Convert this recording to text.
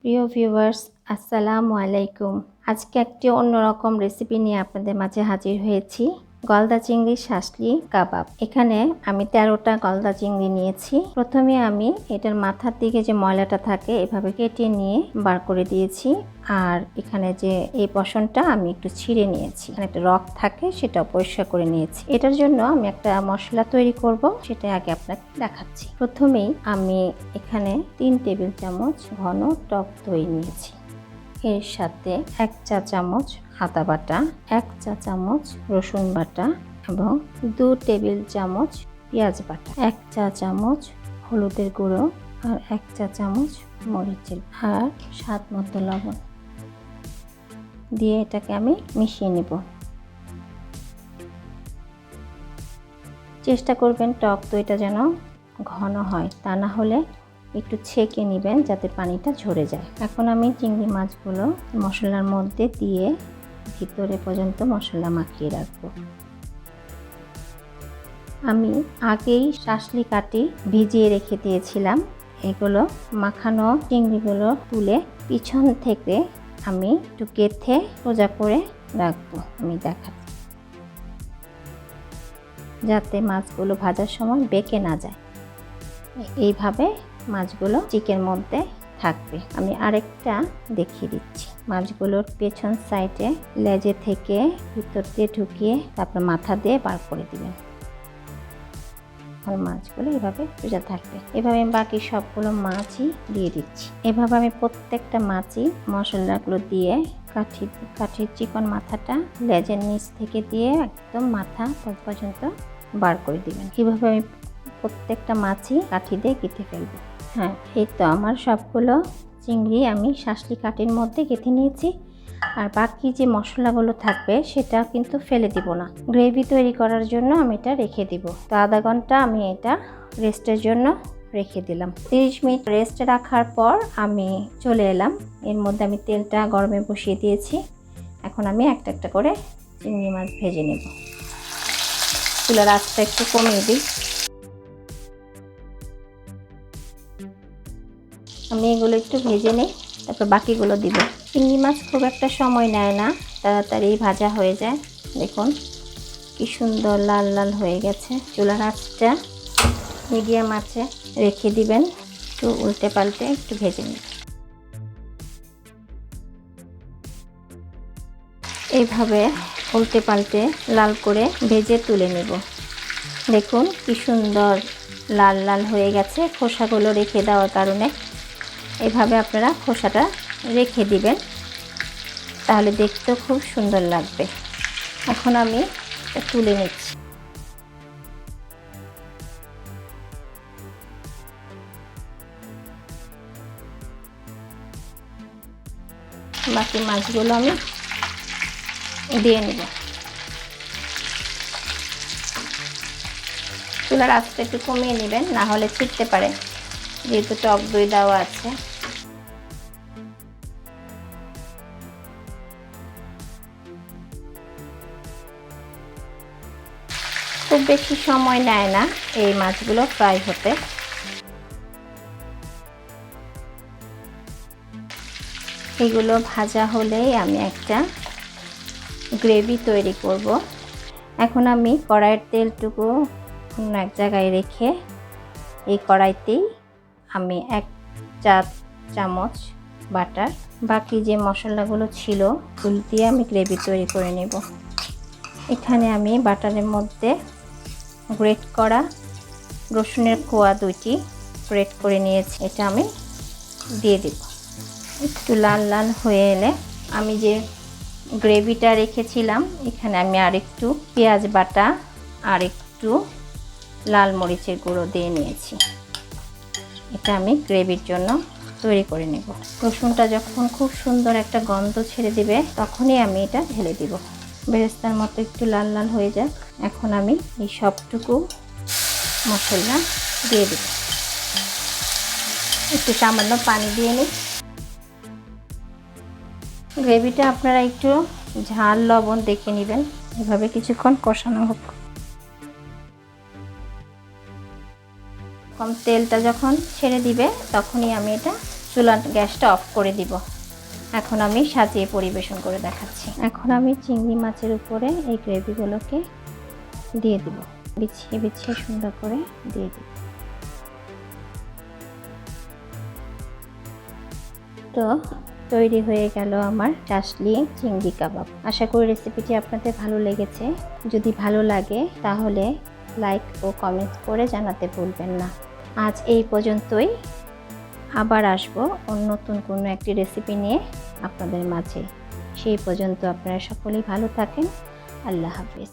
প্রিয় ভিউয়ার্স, আসসালামু আলাইকুম। আজকে একটি অন্যরকম রেসিপি নিয়ে আপনাদের মাঝে হাজির হয়েছি। গলদা চিংড়ি শাসলি কাবাব। এখানে আমি 13টা গলদা চিংড়ি নিয়েছি। প্রথমে আমি এটার মাথার দিকে যে ময়লাটা থাকে এভাবে কেটে নিয়ে বার করে দিয়েছি। আর এখানে যে এই পশমটা আমি একটু ছিঁড়ে নিয়েছি, এখানে একটা রক থাকে সেটা পরিষ্কার করে নিয়েছি। এটার জন্য আমি একটা মশলা তৈরি করব, সেটা আগে আপনাকে দেখাচ্ছি। প্রথমেই আমি এখানে 3 টেবিল চামচ ঘন টক দই নিয়েছি। এর সাথে 1 চা চামচ আদা বাটা, 1 চা চামচ রসুন বাটা এবং 2 টেবিল চামচ পেঁয়াজ বাটা, 1 চা চামচ হলুদের গুঁড়ো আর 1 চা চামচ মরিচের আর স্বাদ মতো লবণ দিয়ে এটাকে আমি মিশিয়ে নেব। চেষ্টা করবেন টক দইটা যেন ঘন হয়, তা না হলে একটু ছেঁকে নেবেন যাতে পানিটা ঝরে যায়। এখন আমি চিংড়ি মাছগুলো মশলার মধ্যে দিয়ে ভিতরে পর্যন্ত মশলা মাখিয়ে রাখবো। আমি আগেই শাসলি কাটি ভিজিয়ে রেখে দিয়েছিলাম। এগুলো মাখানো চিংড়িগুলো তুলে পিছন থেকে আমি একটু গেঁথে সোজা করে রাখবো। আমি দেখাচ্ছি যাতে মাছগুলো ভাজার সময় বেঁকে না যায়। এইভাবে মাছগুলো চিকের মধ্যে থাকবে। আমি আরেকটা দেখিয়ে দিচ্ছি। মাছগুলোর পেছন সাইডে লেজে থেকে ভিতর দিয়ে ঢুকিয়ে তারপর মাথা দিয়ে বার করে দিবেন। মাছগুলো এভাবে সোজা থাকবে। এভাবে আমি বাকি সবগুলো মাছই দিয়ে দিচ্ছি। এভাবে আমি প্রত্যেকটা মাছই মশলাগুলো দিয়ে কাঠির চিকন মাথাটা লেজের নিচ থেকে দিয়ে একদম মাথা পর্যন্ত বার করে দিবেন। এভাবে আমি প্রত্যেকটা মাছই কাঠি দিয়ে কেটে ফেলবো। হ্যাঁ, এই তো আমার সবগুলো চিংড়ি আমি শাসলি কাঠির মধ্যে কেটে নিয়েছি। আর বাকি যে মশলাগুলো থাকবে সেটা কিন্তু ফেলে দিব না, গ্রেভি তৈরি করার জন্য আমি এটা রেখে দিব। তো আধা ঘন্টা আমি এটা রেস্টের জন্য রেখে দিলাম। 30 মিনিট রেস্টে রাখার পর আমি চলে এলাম। এর মধ্যে আমি তেলটা গরমে বসিয়ে দিয়েছি। এখন আমি একটা একটা করে চিংড়ি মাছ ভেজে নেব। চুলার আঁচটা একটু কমিয়ে দিই। আমি এগুলো একটু ভেজে নিই, তারপর বাকিগুলো দিব। চিংড়ি মাছ খুব একটা সময় নেয় না, তাড়াতাড়ি ভাজা হয়ে যায়। দেখুন কি সুন্দর লাল লাল হয়ে গেছে। চুলার আঁচটা মিডিয়াম আঁচে রেখে দিবেন, একটু উল্টে পাল্টে একটু ভেজে নিন। এইভাবে উল্টে পাল্টে লাল করে ভেজে তুলে নেব। দেখুন কি সুন্দর লাল লাল হয়ে গেছে খোসাগুলো রেখে দেওয়ার কারণে। এভাবে আপনারা খোসাটা রেখে দিবেন, তাহলে দেখতেও খুব সুন্দর লাগবে। এখন আমি তুলে নিচ্ছি। বাকি মাছগুলো আমি দিয়ে নেব। চুলার আঁচটা একটু কমিয়ে নেবেন, না হলে ছিটতে পারে, যেহেতু টক দই দেওয়া আছে। খুব বেশি সময় নেয় না এই মাছগুলো ফ্রাই হতে। এগুলো ভাজা হলেই আমি একটা গ্রেভি তৈরি করব। এখন আমি কড়াইয়ের তেলটুকু অন্য এক জায়গায় রেখে এই কড়াইতেই আমি 1 চা চামচ বাটার, বাকি যে মশলাগুলো ছিল ওগুলো দিয়ে আমি গ্রেভি তৈরি করে নেব। এখানে আমি বাটারের মধ্যে গ্রেট করা রসুনের কোয়া 2টি গ্রেট করে নিয়েছি, এটা আমি দিয়ে দেব। একটু লাল লাল হয়ে এলে আমি যে গ্রেভিটা রেখেছিলাম এখানে আমি আরেকটু পেঁয়াজ বাটা আর একটু লাল মরিচের গুঁড়ো দিয়ে নিয়েছি। এটা আমি গ্রেভির জন্য তৈরি করে নেব। রসুনটা যখন খুব সুন্দর একটা গন্ধ ছেড়ে দিবে তখনই আমি এটা ঢেলে দিব। বেরেস্তার মতো একটু লাল লাল হয়ে যাক। এখন আমি এই সবটুকু মশলা দিয়ে দেব। একটু সামান্য পানি দিয়ে নিই। গ্রেভিটা আপনারা একটু ঝাল লবণ দেখে নেবেন। এভাবে কিছুক্ষণ কষানো হোক। কম তেলটা যখন ছেড়ে দিবে তখনই আমি এটা চুলার গ্যাসটা অফ করে দিব। এখন আমি সাজিয়ে পরিবেশন করে দেখাচ্ছি। এখন আমি চিংড়ি মাছের উপরে এই গ্রেভিগুলোকে দিয়ে দিব, বিছিয়ে বিছিয়ে সুন্দর করে দিয়ে দিব। তো তৈরি হয়ে গেল আমার শাসলিক চিংড়ি কাবাব। আশা করি রেসিপিটি আপনাদের ভালো লেগেছে। যদি ভালো লাগে তাহলে লাইক ও কমেন্ট করে জানাতে ভুলবেন না। আজ এই পর্যন্তই। আবার আসবো নতুন কোনো একটি রেসিপি নিয়ে আপনাদের মাঝে। সেই পর্যন্ত আপনারা সকলেই ভালো থাকেন। আল্লাহ হাফেজ।